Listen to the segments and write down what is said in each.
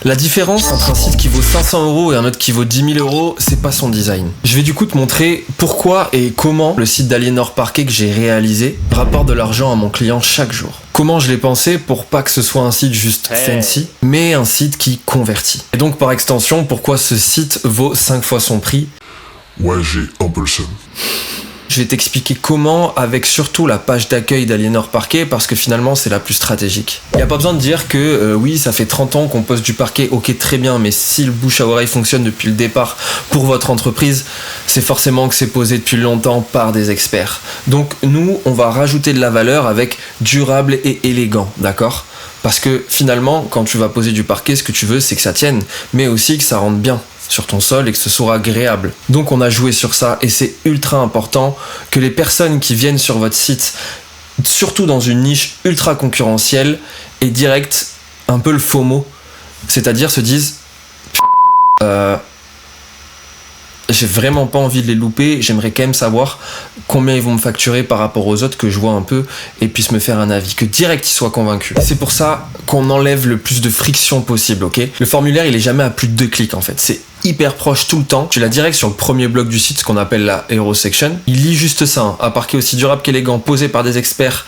La différence entre un site qui vaut 500 € et un autre qui vaut 10 000 €, c'est pas son design. Je vais du coup te montrer pourquoi et comment le site d'Aliénor Parquet que j'ai réalisé rapporte de l'argent à mon client chaque jour. Comment je l'ai pensé pour pas que ce soit un site juste fancy, mais un site qui convertit. Et donc par extension, pourquoi ce site vaut 5 fois son prix. Ouais, j'ai un peu le seum. Je vais t'expliquer comment, avec surtout la page d'accueil d'Aliénor Parquet, parce que finalement c'est la plus stratégique. Il n'y a pas besoin de dire que oui, ça fait 30 ans qu'on poste du parquet, ok très bien, mais si le bouche à oreille fonctionne depuis le départ pour votre entreprise, c'est forcément que c'est posé depuis longtemps par des experts. Donc nous, on va rajouter de la valeur avec durable et élégant, d'accord ? Parce que finalement, quand tu vas poser du parquet, ce que tu veux, c'est que ça tienne, mais aussi que ça rentre bien sur ton sol et que ce soit agréable. Donc on a joué sur ça et c'est ultra important que les personnes qui viennent sur votre site, surtout dans une niche ultra concurrentielle, aient direct un peu le FOMO, c'est-à-dire se disent j'ai vraiment pas envie de les louper, j'aimerais quand même savoir combien ils vont me facturer par rapport aux autres que je vois un peu et puissent me faire un avis, que direct ils soient convaincus. C'est pour ça qu'on enlève le plus de friction possible, ok ? Le formulaire il est jamais à plus de 2 clics en fait, c'est hyper proche tout le temps. Tu l'as direct sur le premier bloc du site, ce qu'on appelle la Hero Section. Il lit juste ça, hein. Un parquet aussi durable qu'élégant, posé par des experts.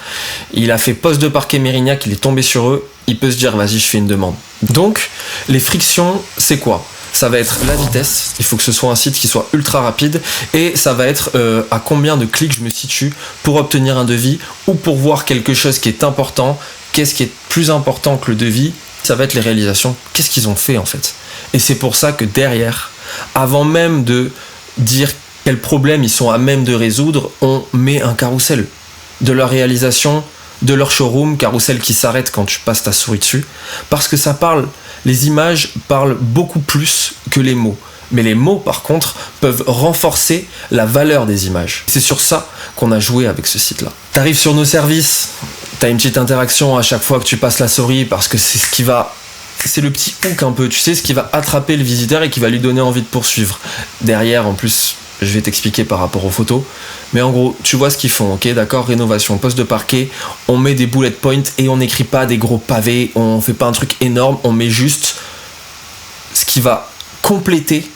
Il a fait poste de parquet Mérignac, il est tombé sur eux. Il peut se dire, vas-y, je fais une demande. Donc, les frictions, c'est quoi ? Ça va être la vitesse, il faut que ce soit un site qui soit ultra rapide, et ça va être à combien de clics je me situe pour obtenir un devis ou pour voir quelque chose qui est important. Qu'est-ce qui est plus important que le devis ? Ça va être les réalisations. Qu'est-ce qu'ils ont fait en fait ? Et c'est pour ça que derrière, avant même de dire quels problèmes ils sont à même de résoudre, on met un carrousel de leur réalisation, de leur showroom, carrousel qui s'arrête quand tu passes ta souris dessus, parce que ça parle, les images parlent beaucoup plus que les mots. Mais les mots, par contre, peuvent renforcer la valeur des images. C'est sur ça qu'on a joué avec ce site-là. T'arrives sur nos services, t'as une petite interaction à chaque fois que tu passes la souris, parce que c'est ce qui va... C'est le petit hook un peu, tu sais, ce qui va attraper le visiteur et qui va lui donner envie de poursuivre. Derrière, en plus, je vais t'expliquer par rapport aux photos. Mais en gros, tu vois ce qu'ils font, ok, d'accord, rénovation, poste de parquet, on met des bullet points et on n'écrit pas des gros pavés, on fait pas un truc énorme, on met juste ce qui va compléter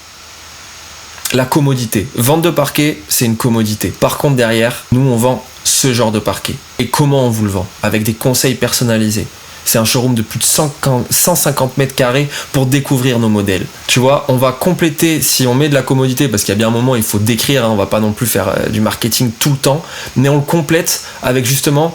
la commodité. Vente de parquet, c'est une commodité. Par contre, derrière, nous, on vend ce genre de parquet. Et comment on vous le vend ? Avec des conseils personnalisés. C'est un showroom de plus de 150 mètres carrés pour découvrir nos modèles. Tu vois, on va compléter, si on met de la commodité, parce qu'il y a bien un moment, il faut décrire, hein, on va pas non plus faire du marketing tout le temps, mais on le complète avec justement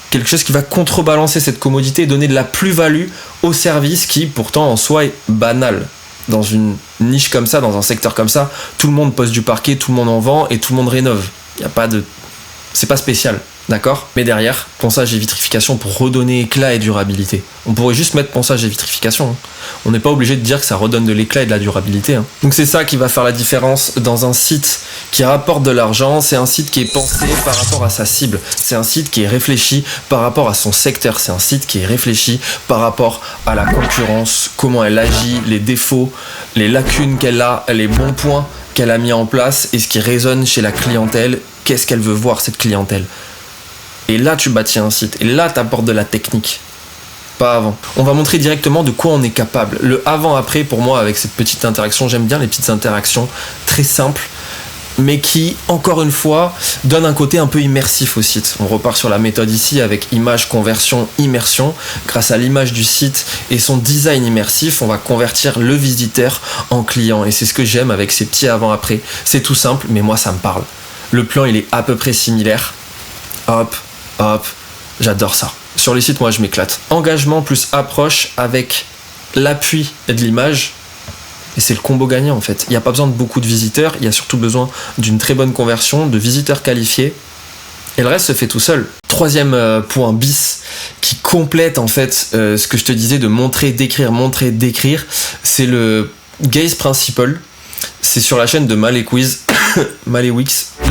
quelque chose qui va contrebalancer cette commodité et donner de la plus-value au service qui, pourtant, en soi, est banal. Dans une niche comme ça, dans un secteur comme ça, tout le monde pose du parquet, tout le monde en vend et tout le monde rénove. Il y a pas de... C'est pas spécial. D'accord ? Mais derrière, ponçage et vitrification pour redonner éclat et durabilité. On pourrait juste mettre ponçage et vitrification. Hein. On n'est pas obligé de dire que ça redonne de l'éclat et de la durabilité. Hein. Donc c'est ça qui va faire la différence dans un site qui rapporte de l'argent. C'est un site qui est pensé par rapport à sa cible. C'est un site qui est réfléchi par rapport à son secteur. C'est un site qui est réfléchi par rapport à la concurrence, comment elle agit, les défauts, les lacunes qu'elle a, les bons points qu'elle a mis en place et ce qui résonne chez la clientèle. Qu'est-ce qu'elle veut voir cette clientèle ? Et là, tu bâtis un site. Et là, tu apportes de la technique. Pas avant. On va montrer directement de quoi on est capable. Le avant-après, pour moi, avec cette petite interaction, j'aime bien les petites interactions très simples, mais qui, encore une fois, donnent un côté un peu immersif au site. On repart sur la méthode ici avec image, conversion, immersion. Grâce à l'image du site et son design immersif, on va convertir le visiteur en client. Et c'est ce que j'aime avec ces petits avant-après. C'est tout simple, mais moi, ça me parle. Le plan, il est à peu près similaire. Hop. Hop, j'adore ça. Sur les sites, moi, je m'éclate. Engagement plus approche avec l'appui de l'image. Et c'est le combo gagnant, en fait. Il n'y a pas besoin de beaucoup de visiteurs. Il y a surtout besoin d'une très bonne conversion, de visiteurs qualifiés. Et le reste se fait tout seul. Troisième point bis qui complète, en fait, ce que je te disais de montrer, d'écrire, c'est le gaze principal. C'est sur la chaîne de Malewix.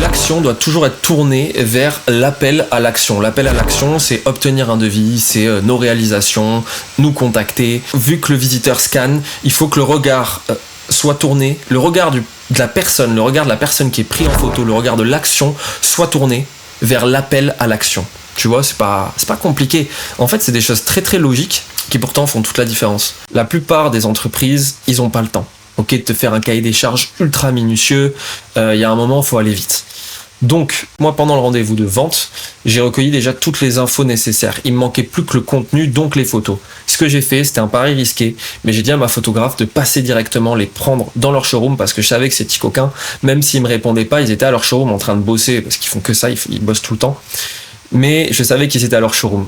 L'action doit toujours être tournée vers l'appel à l'action. L'appel à l'action, c'est obtenir un devis, c'est nos réalisations, nous contacter. Vu que le visiteur scanne, il faut que le regard soit tourné, le regard de la personne qui est pris en photo, le regard de l'action soit tourné vers l'appel à l'action. Tu vois, c'est pas compliqué. En fait, c'est des choses très très logiques, qui pourtant font toute la différence. La plupart des entreprises, ils n'ont pas le temps. Ok, de te faire un cahier des charges ultra minutieux, il y a un moment, il faut aller vite. Donc, moi, pendant le rendez-vous de vente, j'ai recueilli déjà toutes les infos nécessaires. Il me manquait plus que le contenu, donc les photos. Ce que j'ai fait, c'était un pari risqué, mais j'ai dit à ma photographe de passer directement les prendre dans leur showroom parce que je savais que ces petits coquins, même s'ils me répondaient pas, ils étaient à leur showroom en train de bosser parce qu'ils font que ça, ils bossent tout le temps. Mais je savais qu'ils étaient à leur showroom.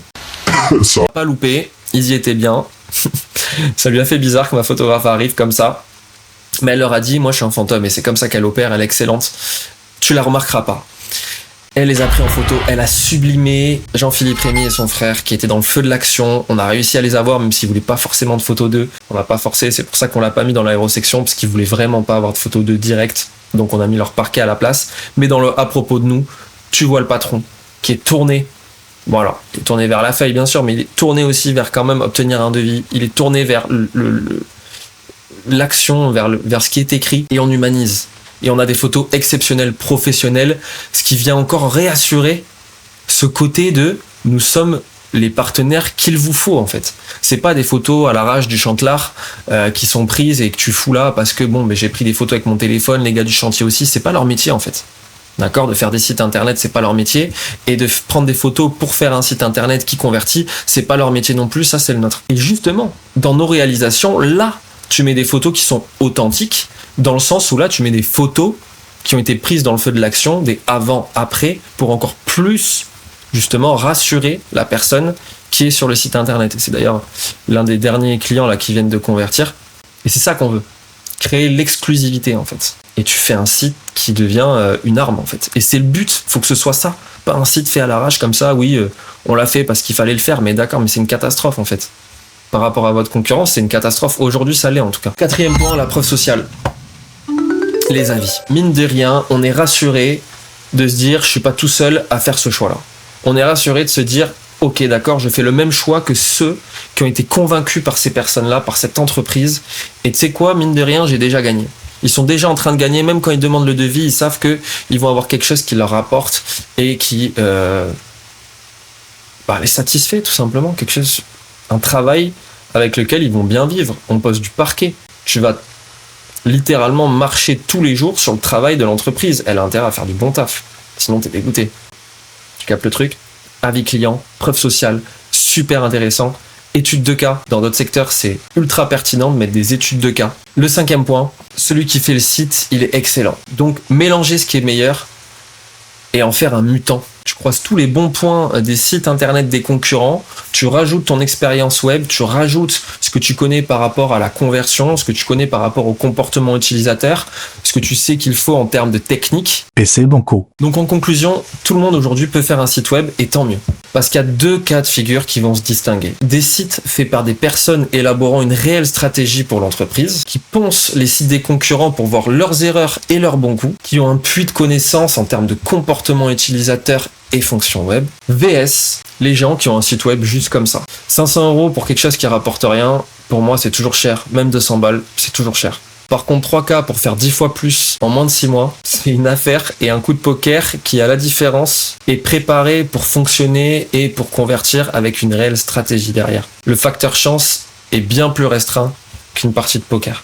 Ça. Pas loupé, ils y étaient bien. Ça lui a fait bizarre que ma photographe arrive comme ça. Mais elle leur a dit, moi je suis un fantôme et c'est comme ça qu'elle opère, elle est excellente. Tu la remarqueras pas. Elle les a pris en photo, elle a sublimé Jean-Philippe Rémy et son frère qui étaient dans le feu de l'action. On a réussi à les avoir même s'ils voulaient pas forcément de photos d'eux. On n'a pas forcé, c'est pour ça qu'on l'a pas mis dans l'aérosection parce qu'ils voulaient vraiment pas avoir de photos d'eux direct. Donc on a mis leur parquet à la place. Mais dans le à propos de nous, tu vois le patron qui est tourné. Voilà, il est tourné vers la feuille bien sûr, mais il est tourné aussi vers quand même obtenir un devis. Il est tourné vers l'action, vers ce qui est écrit et on humanise. Et on a des photos exceptionnelles, professionnelles, ce qui vient encore réassurer ce côté de nous sommes les partenaires qu'il vous faut en fait. C'est pas des photos à l'arrache du chantelard qui sont prises et que tu fous là parce que bon, mais j'ai pris des photos avec mon téléphone, les gars du chantier aussi, c'est pas leur métier en fait. D'accord, de faire des sites internet, c'est pas leur métier, et de prendre des photos pour faire un site internet qui convertit, c'est pas leur métier non plus, ça c'est le nôtre. Et justement, dans nos réalisations, là, tu mets des photos qui sont authentiques, dans le sens où là, tu mets des photos qui ont été prises dans le feu de l'action, des avant-après, pour encore plus, justement, rassurer la personne qui est sur le site internet. Et c'est d'ailleurs l'un des derniers clients là qui viennent de convertir. Et c'est ça qu'on veut. Créer l'exclusivité, en fait. Et tu fais un site qui devient une arme, en fait. Et c'est le but, faut que ce soit ça. Pas un site fait à l'arrache comme ça, oui, on l'a fait parce qu'il fallait le faire, mais d'accord, mais c'est une catastrophe, en fait. Par rapport à votre concurrence, c'est une catastrophe. Aujourd'hui, ça l'est, en tout cas. 4e point, la preuve sociale. Les avis. Mine de rien, on est rassuré de se dire, je suis pas tout seul à faire ce choix-là. On est rassuré de se dire, ok, d'accord, je fais le même choix que ceux qui ont été convaincus par ces personnes-là, par cette entreprise. Et tu sais quoi, mine de rien, j'ai déjà gagné. Ils sont déjà en train de gagner, même quand ils demandent le devis, ils savent qu'ils vont avoir quelque chose qui leur rapporte et qui les satisfait tout simplement. Quelque chose, un travail avec lequel ils vont bien vivre. On pose du parquet. Tu vas littéralement marcher tous les jours sur le travail de l'entreprise. Elle a intérêt à faire du bon taf. Sinon, t'es dégoûté. Tu captes le truc? Avis client, preuve sociale, super intéressant. Études de cas. Dans d'autres secteurs, c'est ultra pertinent de mettre des études de cas. Le 5e point, celui qui fait le site, il est excellent. Donc, mélanger ce qui est meilleur et en faire un mutant. Tu croises tous les bons points des sites internet des concurrents, tu rajoutes ton expérience web, tu rajoutes ce que tu connais par rapport à la conversion, ce que tu connais par rapport au comportement utilisateur, ce que tu sais qu'il faut en termes de technique. PC Banco. Donc en conclusion, tout le monde aujourd'hui peut faire un site web et tant mieux. Parce qu'il y a 2 cas de figure qui vont se distinguer. Des sites faits par des personnes élaborant une réelle stratégie pour l'entreprise, qui poncent les sites des concurrents pour voir leurs erreurs et leurs bons coups, qui ont un puits de connaissances en termes de comportement utilisateur et fonctions web, VS, les gens qui ont un site web juste comme ça. 500 € pour quelque chose qui rapporte rien, pour moi c'est toujours cher, même 200 balles, c'est toujours cher. Par contre 3K pour faire 10 fois plus en moins de 6 mois, c'est une affaire et un coup de poker qui a la différence est préparé pour fonctionner et pour convertir avec une réelle stratégie derrière. Le facteur chance est bien plus restreint qu'une partie de poker.